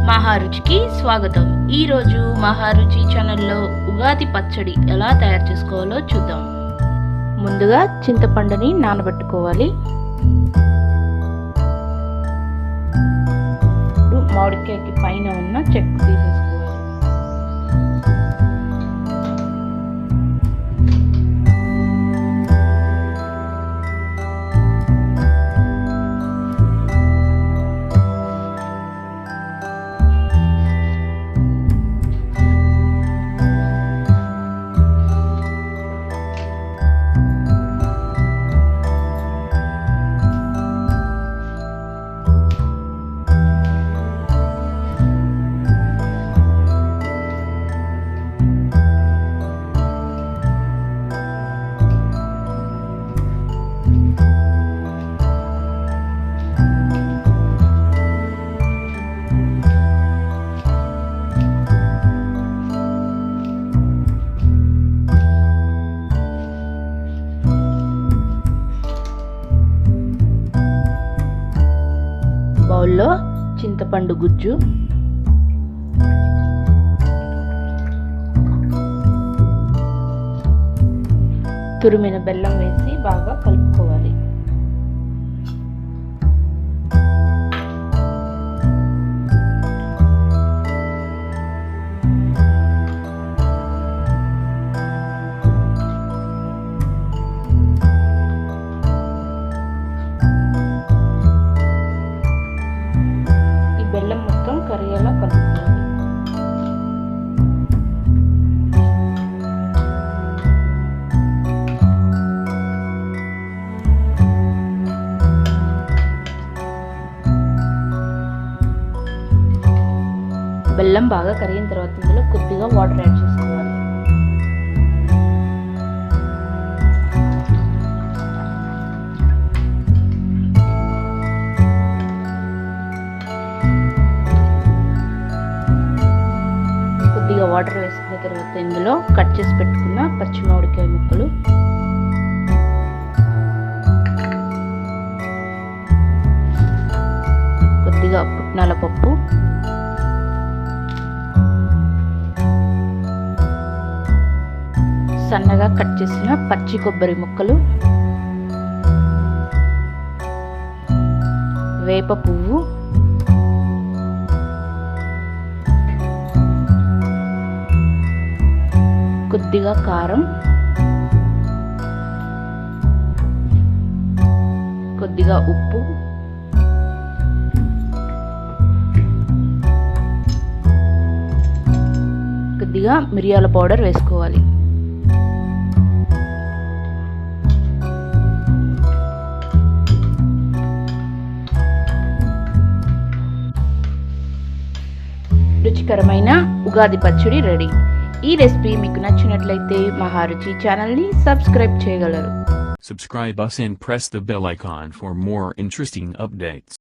మహారుచికి స్వాగతం. ఈరోజు మహారుచి ఛానల్లో ఉగాది పచ్చడి ఎలా తయారు చేసుకోవాలో చూద్దాం. ముందుగా చింతపండుని నానబెట్టుకోవాలి. మామిడికాయకి పైన ఉన్న చెక్కు తీసేసుకోవాలి. బౌల్లో చింతపండు గుజ్జు, తురిమిన బెల్లం వేసి బాగా కలుపుకోవాలి. బెల్లం మొత్తం కరిగేలా కలుపుకోవాలి. బెల్లం బాగా కరిగిన తర్వాత ఇందులో కొద్దిగా వాటర్ యాడ్ చేసుకోవాలి. కొద్దిగా వాటర్ వేసుకున్న తర్వాత ఇందులో కట్ చేసి పెట్టుకున్న పచ్చి మామిడికాయ ముక్కలు, కొద్దిగా పుట్నాల పప్పు, సన్నగా కట్ చేసిన పచ్చి కొబ్బరి ముక్కలు, వేప పువ్వు, కొద్దిగా కారం, కొద్దిగా ఉప్పు, కొద్దిగా మిరియాల పౌడర్ వేసుకోవాలి. రుచికరమైన ఉగాది పచ్చడి రెడీ. ఈ రెసిపీ మీకు నచ్చినట్లయితే మహారుచి ఛానల్ని సబ్స్క్రైబ్ చేయగలరు. Subscribe us and press the bell icon for more interesting updates.